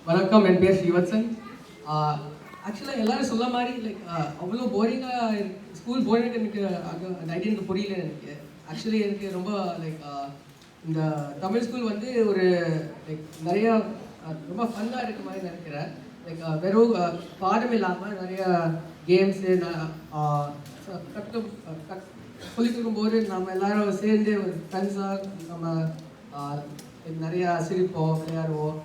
வணக்கம், என் பேர் ஸ்ரீவத்சன். ஆக்சுவலாக எல்லாரும் சொல்ல மாதிரி அவ்வளோ போரிங்காக ஸ்கூல் போரிங் எனக்கு அந்த ஐடியா எனக்கு புரியல. எனக்கு ஆக்சுவலி எனக்கு ரொம்ப இந்த தமிழ் ஸ்கூல் வந்து ஒரு நிறையா ரொம்ப ஃபன்னாக இருக்க மாதிரி நினைக்கிறேன். வெறும் பாடம் இல்லாமல் நிறைய கேம்ஸு சொல்லிக் கொடுக்கும்போது நம்ம எல்லாரும் சேர்ந்து ஒரு ஃப்ரெண்ட்ஸாக நம்ம நிறையா சிரிப்போம், விளையாடுவோம்.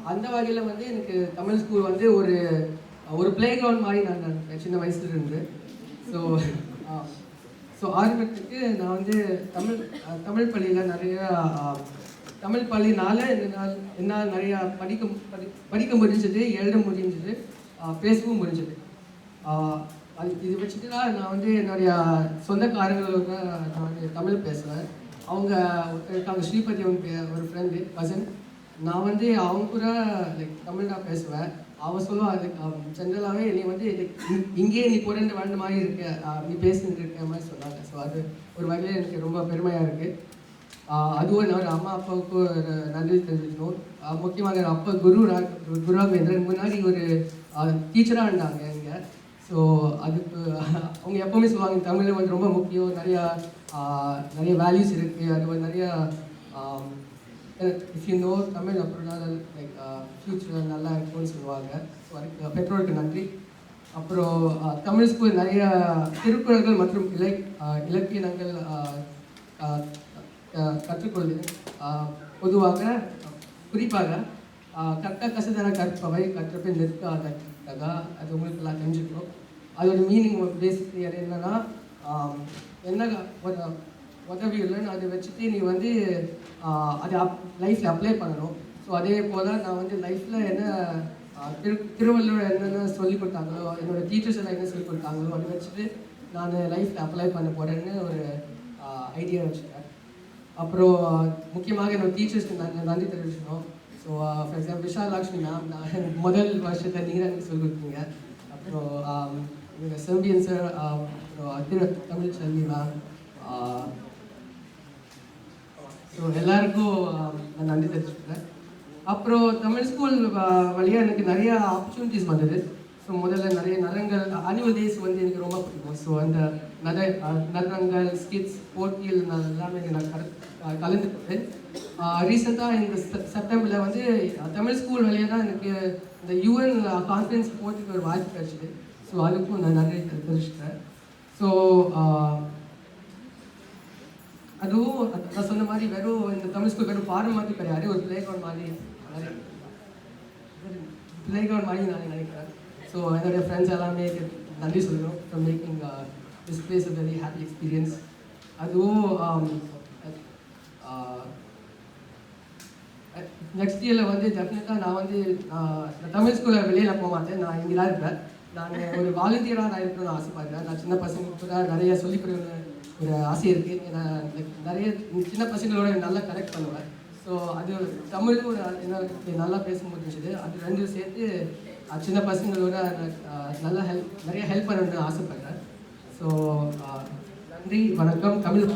அந்த வகையில் வந்து எனக்கு தமிழ் ஸ்கூல் வந்து ஒரு ஒரு பிளே கிரவுண்ட் மாதிரி நான் நினைப்பேன் சின்ன வயசுல இருந்து. ஸோ ஆரம்பத்துக்கு நான் வந்து தமிழ் பள்ளியில் நிறையா தமிழ் பள்ளினால என்னால் நிறையா படிக்க முடிஞ்சது, எழுத முடிஞ்சது, பேசவும் முடிஞ்சது. இது வச்சுட்டு தான் நான் வந்து என்னுடைய சொந்தக்காரங்களோட நான் வந்து தமிழ் பேசுவேன். அவங்க இருக்காங்க, ஸ்ரீபதி அவங்க ஒரு ஃப்ரெண்டு கசன். நான் வந்து அவங்க கூட தமிழ் தான் பேசுவேன். அவன் சொல்லுவான் ஜென்ரலாகவே நீ வந்து இங்கேயே நீ பிறந்து வாழ்ந்த மாதிரி இருக்க, நீ பேசிட்டு இருக்க மாதிரி சொன்னாங்க. ஸோ அது ஒரு வகையில் எனக்கு ரொம்ப பெருமையாக இருக்குது. அதுவும் என்னோட அம்மா அப்பாவுக்கு ஒரு நன்றி தெரிஞ்சுக்கணும். முக்கியமாக என் அப்பா குருராகவேந்திரன் முன்னாடி ஒரு டீச்சராக இருந்தாங்க இங்கே. ஸோ அதுக்கு அவங்க எப்போவுமே சொல்லுவாங்க தமிழ் வந்து ரொம்ப முக்கியம், நிறைய வேல்யூஸ் இருக்குது, அது வந்து நிறையா இஃப் யூ நோ தமிழ் அப்படின்னா ஃப்யூச்சரில் நல்லா இருக்கும்னு சொல்லுவாங்க. ஸோ அதுக்கு பெற்றோருக்கு நன்றி. அப்புறம் தமிழ் ஸ்கூல் நிறைய திருக்குறள்கள் மற்றும் இலக்கியங்கள் கற்றுக்கொள்வது. பொதுவாக குறிப்பாக கற்க கசதர கற்பவை கற்றப்பின் நிற்காதா, அது உங்களுக்கு எல்லாம் தெரிஞ்சுக்கணும். அதோட மீனிங் பேசிக்லி அது என்னன்னா, என்ன உதவி இல்லைன்னு அதை வச்சுட்டு நீ வந்து அதை லைஃப்பில் அப்ளை பண்ணணும். ஸோ அதே போல் நான் வந்து லைஃப்பில் என்ன திருவள்ளுவர் என்னென்ன சொல்லிக் கொடுத்தாங்களோ, என்னோடய டீச்சர்ஸ் எல்லாம் என்ன சொல்லிக் கொடுத்தாங்களோ அதை வச்சுட்டு நான் லைஃப்பில் அப்ளை பண்ண போகிறேன்னு ஒரு ஐடியா வச்சுருக்கேன். அப்புறம் முக்கியமாக என்னோடய டீச்சர்ஸ்க்கு நன்றி தெரிவிக்கணும். ஸோ ஃபார் எக்ஸாம்பிள் விஷாலாக்ஷ்மி மேம், நான் முதல் வருஷத்தை நீங்கள் தான் எனக்கு சொல்லிக் கொடுத்தீங்க. அப்புறம் எங்கள் செம்பியன் சார், அப்புறம் தமிழ் செல்வி மேம். ஸோ எல்லாருக்கும் நான் நன்றி தெரிஞ்சுக்கிறேன். அப்புறம் தமிழ் ஸ்கூல் வழியாக எனக்கு நிறையா ஆப்பர்ச்சுனிட்டிஸ் வந்தது. ஸோ முதல்ல நிறைய நரங்கள், ஆனுவல் டேஸ் வந்து எனக்கு ரொம்ப பிடிக்கும். ஸோ அந்த நரங்கள், ஸ்கிட்ஸ், போட்டியில் நான் எல்லாமே நான் கலந்துக்கிட்டேன். ரீசெண்டாக இந்த செப்டம்பரில் வந்து தமிழ் ஸ்கூல் வழியாக தான் எனக்கு இந்த UN கான்ஃபரன்ஸ் போட்டிக்கு ஒரு வாய்ப்பு கிடைச்சிது. ஸோ அதுக்கும் நான் நிறைய தெரிஞ்சுக்கிறேன். ஸோ அதுவும் நான் சொன்ன மாதிரி வெறும் இந்த தமிழ் ஸ்கூல் வெறும் பாடம் மாதிரி கிடையாது, ஒரு பிளே கிரவுண்ட் மாதிரி நான் நினைக்கிறேன். ஸோ என்னுடைய ஃப்ரெண்ட்ஸ் எல்லாமே நன்றி சொல்லணும் for making this place a very happy experience. அதுவும் நெக்ஸ்ட் இயரில் வந்து டெஃபினட்டாக நான் வந்து தமிழ் ஸ்கூலில் வெளியில் போக மாட்டேன், நான் இங்கே தான் இருப்பேன். நான் ஒரு வாலண்டியராக நான் இருக்கணும்னு ஆசைப்படுறேன். நான் சின்ன பசங்களுக்கு கூட நிறைய சொல்லிக் கொடுக்கணும்னு ஒரு ஆசை இருக்குது. நான் நிறைய சின்ன பசங்களோட நல்லா கனெக்ட் பண்ணுவேன். ஸோ அது தமிழும் என்ன நல்லா பேச முடிஞ்சது. அது ரெண்டும் சேர்த்து சின்ன பசங்களோட நிறைய ஹெல்ப் பண்ணணும்னு ஆசைப்படுறேன். ஸோ நன்றி, வணக்கம், தமிழ்